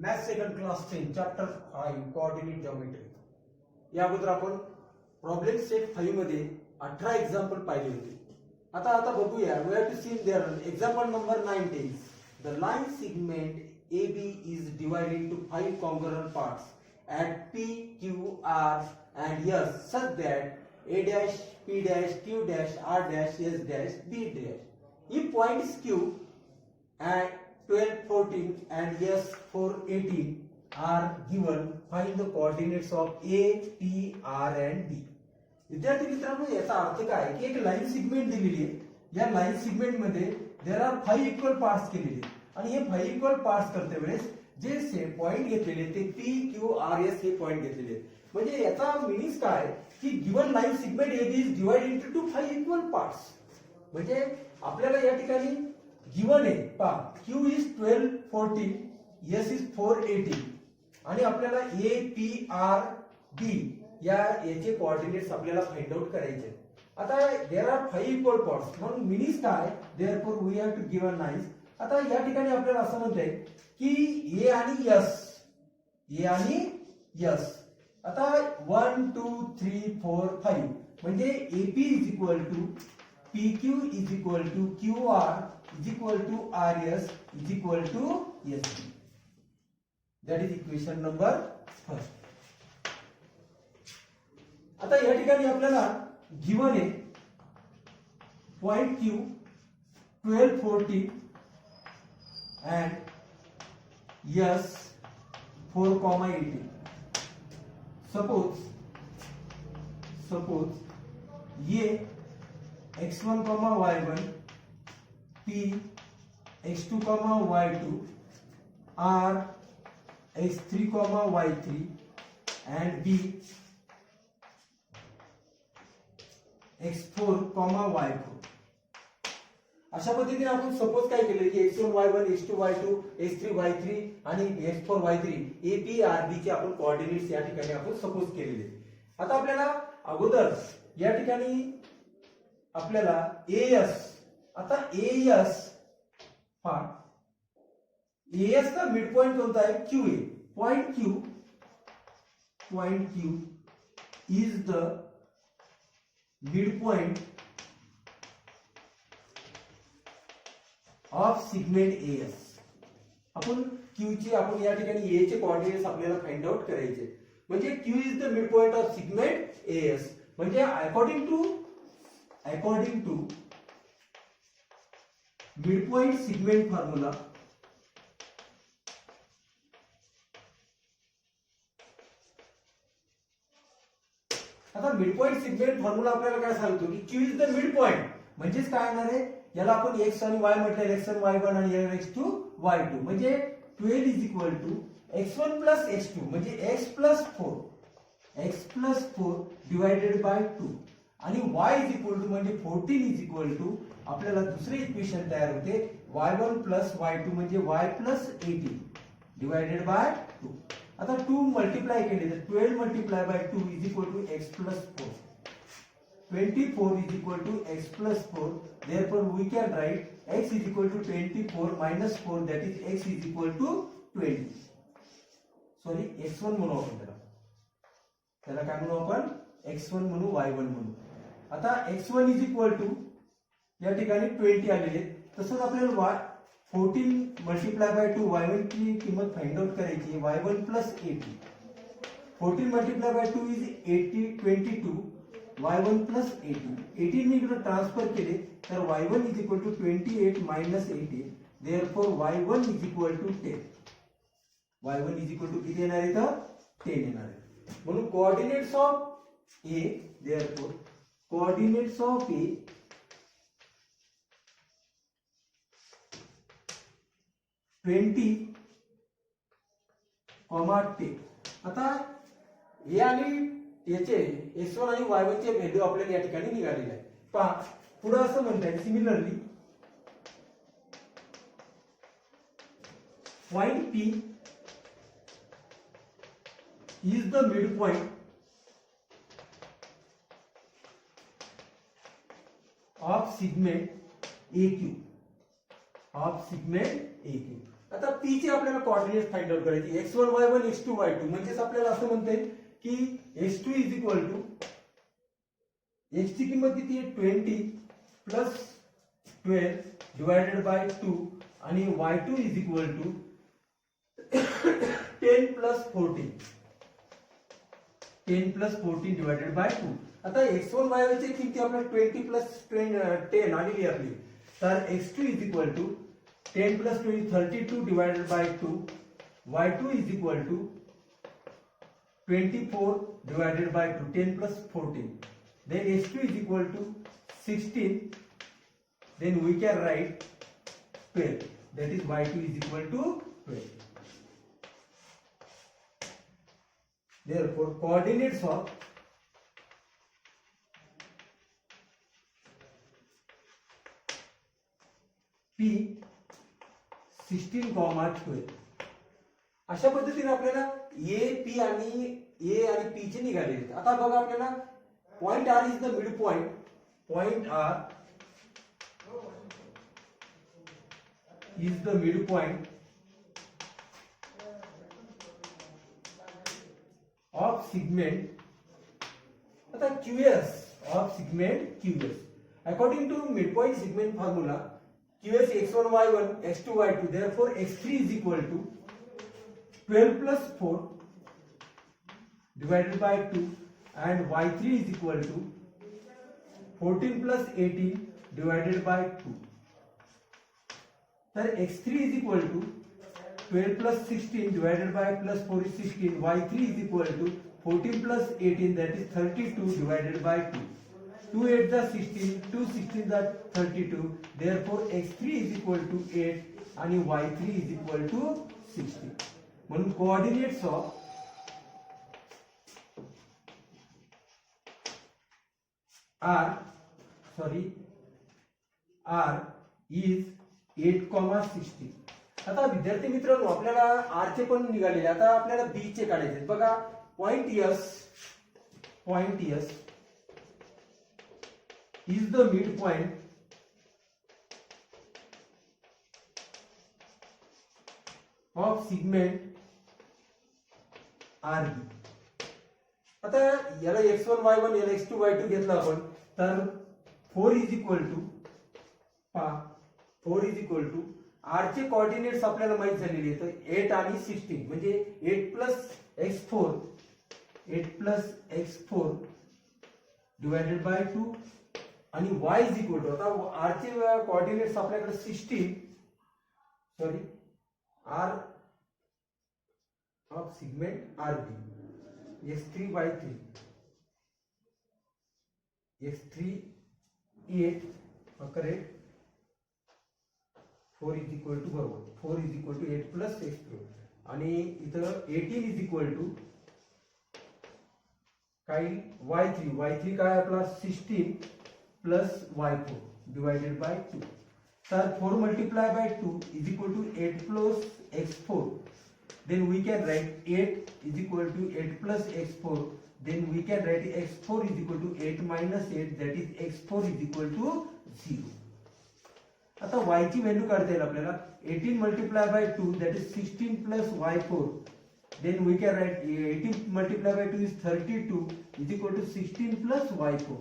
Math second class 10 chapter 5 coordinate geometry. या अगोदर आपण प्रॉब्लेम सेट 5 मध्ये 18 एक्झाम्पल पाहिले होते। आता बघूया we have to see their example number 19। The line segment AB is divided into 5 congruent parts at P, Q, R and S such that A dash, P dash, Q dash, R dash, S dash, B dash. If points Q and 12, 14 and S 4, 18 are given, find the coordinates of A, P, R and D. विद्यार्थी मित्रांनो याचा अर्थ काय की एक line segment दिलेली आहे। या लाइन सेगमेंट मध्ये देयर आर 5 इक्वल पार्ट्स केलेले आणि हे 5 इक्वल पार्ट्स करते वेळेस जे सेम पॉइंट घेतलेले ते P, Q, R, S हे पॉइंट घेतलेले आहेत। म्हणजे याचा मीनिंग काय की given line segment AB is divided into 5 equal parts. म्हणजे आपल्याला या ठिकाणी गिवन आहे पहा Q इज 12, 14, S इज 4, 18 आणि आपल्याला A, P, R, D याचे कोऑर्डिनेट्स आपल्याला फाइंड आउट करायचे। आता देयर आर 5 इक्वल पार्ट्स म्हणून मीनिंग काय therefore we have to give a nice. आता या ठिकाणी आपल्याला असं म्हणता येईल की A आणि S आता 1 2 3 4 5 म्हणजे AP is equal to PQ is equal to QR is equal to RS is equal to SB। That is equation number first. आता या ठिकाणी आपल्याला गिवन आहे point Q 12, 14 and S 4, 18. Suppose ये x1, y1, P x2, y2, R x3, y3 and B x4, y4 अशा पद्धतीने आपण suppose काय केले की x1, y1, x2, y2, x3, y3 आणि x4, y3 A, P, R, D चे आपण कोऑर्डिनेट्स या ठिकाणी आपण सपोज केलेले। आता आपल्याला अगोदर या ठिकाणी आपल्याला AS आता AS पहा AS का मिड पॉइंट कोणता आहे QA। Point Q is the mid point of segment AS। आपण Q चे आपण या ठिकाणी A चे कोऑर्डिनेट्स आपल्याला फाइंड आउट करायचे। म्हणजे Q is the mid point of segment AS म्हणजे according to mid point segment formula आता मिड पॉइंट सेगमेंट फॉर्म्युला आपल्याला काय सांगतो की Q is the mid point म्हणजे काय येणार आहे याला आपण x आणि y म्हटले x1 y1 आणि x2 y2 म्हणजे 12 is equal to x1 plus x2 म्हणजे x प्लस 4 डिवाइडेड बाय 2 आणि y इज इक्वल टू म्हणजे 14 इज इक्वल टू आपल्याला दुसरे इक्वेशन तयार होते y1 प्लस y2 म्हणजे y प्लस 18 डिवाइडेड बाय 2। आता 2 मल्टिप्लाय केले तर 12 multiply by 2 is equal to x plus 4 24 is equal to x plus 4 therefore we can write x is equal to 24 minus 4 that is x is equal to 20 sorry x1 म्हणू आपण त्याला काय म्हणू आपण x1 म्हणू y1 म्हणू। आता x1 is equal to या ठिकाणी 20 आलेले तसंच आपल्याला 14 मल्टिप्लाय बाय 2 y1 ची किंमत फाइंड आउट करायची y1 plus 80 14 multiply by 2 is 80 22 y1 plus 18 मी इकडे ट्रान्सफर केले तर y1 is equal to 28 minus 18 therefore y1 is equal to 10 y1 is equal to किती येणार आहे तर 10 येणार आहे। म्हणून coordinates of A therefore coordinates of A twenty 10 आता A आणि याचे x1 आणि y1 चे व्हॅल्यू आपल्याला या ठिकाणी निघालेले आहे। पहा पुढे असं म्हणतात similarly point P is the mid point of segment AQ आता पी चे आपल्याला कोऑर्डिनेट फाइंड आउट करायचे x1 y1 x2 y2 म्हणजेच आपल्याला असं म्हणता येईल की x2 is equal to x ची किंमत किती आहे 20 प्लस 12 डिवायडेड बाय 2 आणि y2 is equal to 10 plus 14 divided by 2. आता x1 y1 ची किंमत आपल्याला 20 प्लस 10 आलेली आपली. तर x2 is equal to 10 plus 2 is 32 divided by 2. y2 is equal to 24 divided by 2. 10 plus 14. Then x2 is equal to 16. Then we can write 12. That is y2 is equal to 12. Therefore, coordinates of P 16, 12 अशा पद्धतीने आपल्याला A P आणि P चे निघाले. आता बघा आपल्याला point R is the mid point. Point R is the mid point of segment. आता QS of segment QS according to mid point segment formula QS x1 y1 x2 y2. Therefore x3 is equal to 12 plus 4 divided by 2 and y3 is equal to 14 plus 18 divided by 2. So x3 is equal to 12 plus 16 divided by plus 4 is 16. y3 is equal to 14 plus 18, that is 32 divided by 2. 2 8 are 16, 2 16 are 32. Therefore x3 is equal to 8 and y3 is equal to 16. म्हणून coordinates of R is 8,16. आता विद्यार्थी मित्रांनो आपल्याला R चे पण निघालेले. आता आपल्याला B चे काढायचे. बघा point S is the midpoint of segment RB. आता याला x1 y1 याला x2 y2 घेतला आपण तर 4 is equal to R चे कोऑर्डिनेट्स आपल्याला माहित झालेले आहेत 8 आणि 16 म्हणजे 8 plus x4 डिवाइडेड बाय 2 आणि y इज इक्वल टू आता r चे कोऑर्डिनेट्स आपल्याकडे 16 r of segment RB x3 y3 x3 8 correct 4 is equal to बरोबर 4 is equal to 8 plus x4 आणि इथं 18 इज इक्वल टू काय y3 काय आपला 16 plus y4 divided by 2. So 4 multiplied by 2 is equal to 8 plus x4. Then we can write 8 is equal to 8 plus x4. Then we can write x4 is equal to 8 minus 8, that is x4 is equal to 0. आता y ची value काढता येईल आपल्याला 18 multiplied by 2 that is 16 plus y4. Then we can write 18 multiplied by 2 is 32 is equal to 16 plus y4.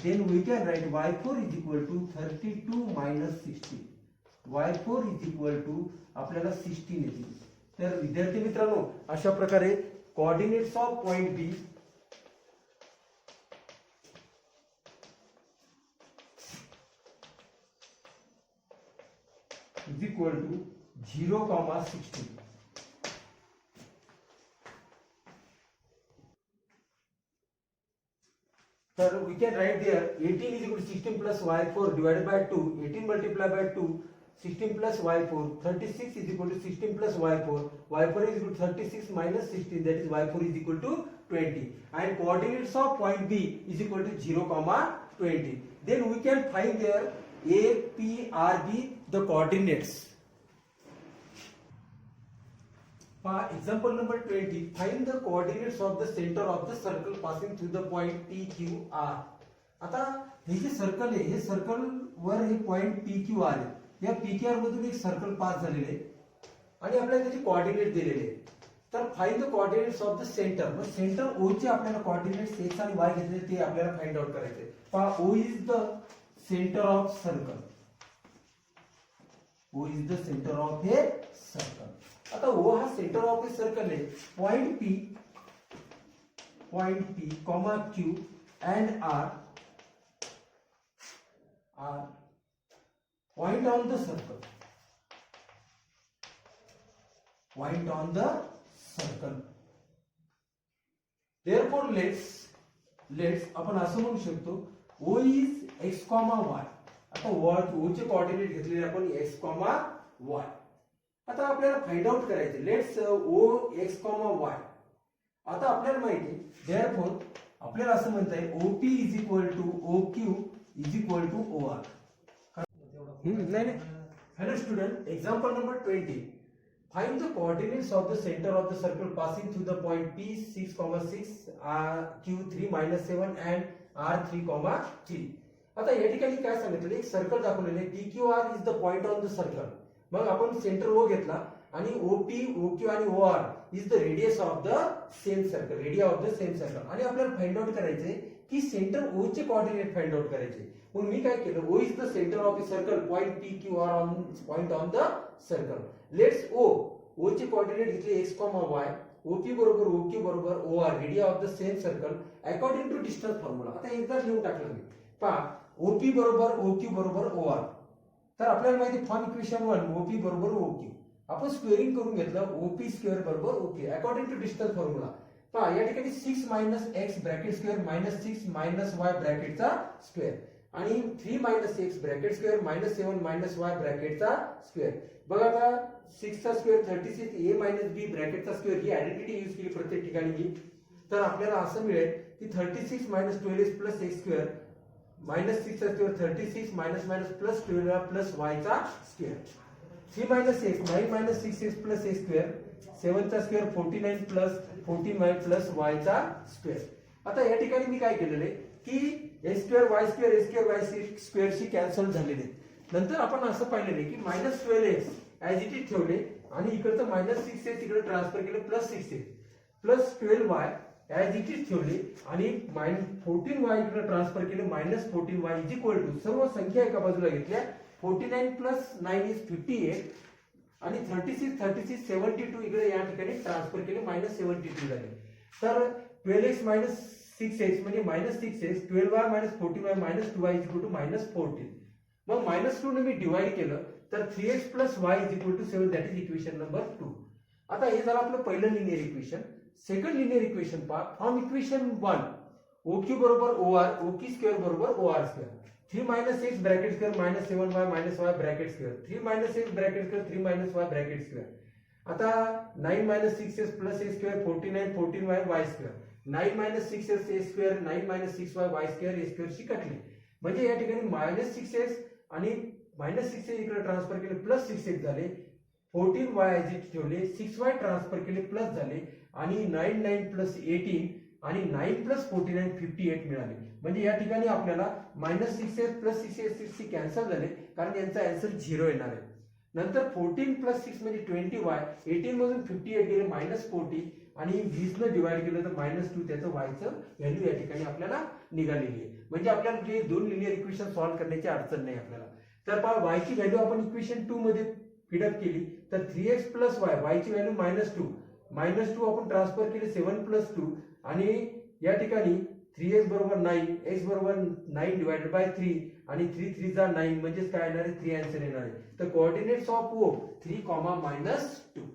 Then we can write y4 is equal to 32 minus 16. y4 is equal to आपल्याला 16 येते. तर विद्यार्थी मित्रांनो अशा प्रकारे coordinates of point B is equal to 0,16. So we can write there 18 is equal to 16 plus y4 divided by 2. 18 multiplied by 2, 16 plus y4. 36 is equal to 16 plus y4. y4 is equal to 36 minus 16, that is y4 is equal to 20. And coordinates of point B is equal to 0,20. Then we can find there A, P, R, B the coordinates. Example number 20. Find the coordinates of the center of the circle passing through the point P, Q, R. आता हे जे circle आहे हे circle वर हे point P, Q, R आहे. या P, Q, R मधून एक सर्कल पास झालेले आहे. आणि आपल्याला त्याचे कोऑर्डिनेट दिलेले आहेत. तर find the coordinates of the centre. मग सेंटर ओ चे आपल्याला कोऑर्डिनेट्स एक्स आणि वाय घेतले ते आपल्याला फाइंड आउट करायचे. पहा O is the centre of circle. O is the centre of a circle. आता ओ हा सेंटर ऑफ ए सर्कल आहे. Point P comma Q and R point on the circle. Point on the circle. Therefore, let's आपण असं म्हणू शकतो O is x, y. आता O चे coordinate घेतलेले आपण x, y. आता आपल्याला फाइंड आउट करायचे. Let's O x, y. आता आपल्याला माहिती आहे. Therefore, आपल्याला असं म्हणता येईल OP is equal to OQ is equal to OR. Hello student, example number 20. Find the coordinates of the center of the circle passing through the point P 6,6, Q 3-7 and R 3,3. आता या ठिकाणी काय सांगितलं, एक सर्कल दाखवलेले PQR is the point on the circle. मग आपण centre O घेतला आणि OP, OQ आणि OR is the radius of the same circle, radius of the same circle. आणि आपल्याला फाइंड आउट करायचे की सेंटर O चे कोऑर्डिनेट फाइंड आउट करायचे. मग मी काय केलं, O is the center of the circle, point PQR on point on the circle. Let's O चे कोऑर्डिनेट घेतले x, y. OP बरोबर OQ बरोबर OR, radius of the same circle according to distance formula. आता एकदा लिहून टाकलं मी. पहा OP बरोबर OQ बरोबर OR. तर आपल्याला माहिती फॉर्म इक्वेशन 1 OP बरोबर OQ. आपण स्क्वेअरिंग करून घेतलं OP स्क्वेअर बरोबर OQ according to distance formula. पहा या ठिकाणी 6 - x ब्रॅकेट स्क्वेअर -6 - y ब्रॅकेटचा स्क्वेअर आणि 3 - x ब्रॅकेट स्क्वेअर -7 - y ब्रॅकेटचा स्क्वेअर. बघा आता 6 चा स्क्वेअर 36 a - b ब्रॅकेटचा स्क्वेअर ही आयडेंटिटी यूज केली प्रत्येक ठिकाणी. तर आपल्याला असं मिळेल की 36 - 12x + x स्क्वेअर -6 चा स्क्वेअर 36 - +12 y चा square. 3 - x 9 - 6x + x square 7 चा स्क्वेअर 49 + 14y + y चा स्क्वेअर. आता या ठिकाणी मी काय केलेलं आहे की x square y square a square y square she cancel झालेले. नंतर आपण असं पाहिलेले की -12x ऍज इट इज ठेवले आणि इकडचं -6x इकडे ट्रान्सफर केले +6x +12y as it is ठेवले आणि -14y इकडे ट्रान्सफर केले -14y is equal to serve संख्या एका बाजूला घेतल्या 49 + 9 इज 58 आणि 36 72 इकडे या ठिकाणी ट्रान्सफर केले -72 झाले. तर 12x - 6x म्हणजे -6x 12y - 14y - 2y is equal to -14. मग -2 ने मी डिवाइड केलं तर 3x + y is equal to 7 that is equation number 2. आता हे झालं आपलं पहिलं linear equation. Second linear equation पहा फ्रॉम इक्वेशन 1 OQ बरोबर OR OQ स्क्वेअर बरोबर OR square 3 - x bracket square -7y - y bracket square 3 - x bracket square 3 - y bracket square. आता 9 - 6x + x square 49 14y y square 9 - 6x a square 9 - 6y y square a square शी कटले. म्हणजे या ठिकाणी -6x आणि -6x इकडे transfer केले +6x झाले 14y ऍज इट ठेवले 6y ट्रान्सफर केले प्लस झाले आणि 9 9 + 18 आणि 9 + 49 58 मिळाले. म्हणजे या ठिकाणी आपल्याला -6x + 6x कॅन्सल झाले कारण यांचा आन्सर 0 येणार आहे. नंतर 14 + 6 म्हणजे 20y 18 मधून 58 गेले -40 आणि 20 ने डिवाइड केलं तर -2 त्याचं y चं व्हॅल्यू या ठिकाणी आपल्याला निघालेली आहे. म्हणजे आपल्याला हे दोन लिनियर इक्वेशन सॉल्व्ह करण्याची अडचण नाही आपल्याला. तर पहा y ची व्हॅल्यू आपण इक्वेशन 2 मध्ये फिडअप केली तर 3x + y ची व्हॅल्यू -2 आपण ट्रान्सफर केले 7 + 2 आणि या ठिकाणी 3x बरोबर 9 x बरोबर 9 डिवाइडेड बाय 3 आणि 3 3 जा 9 म्हणजे काय येणार आहे 3 आन्सर येणार आहे. तर कोऑर्डिनेट्स ऑफ O 3, -2.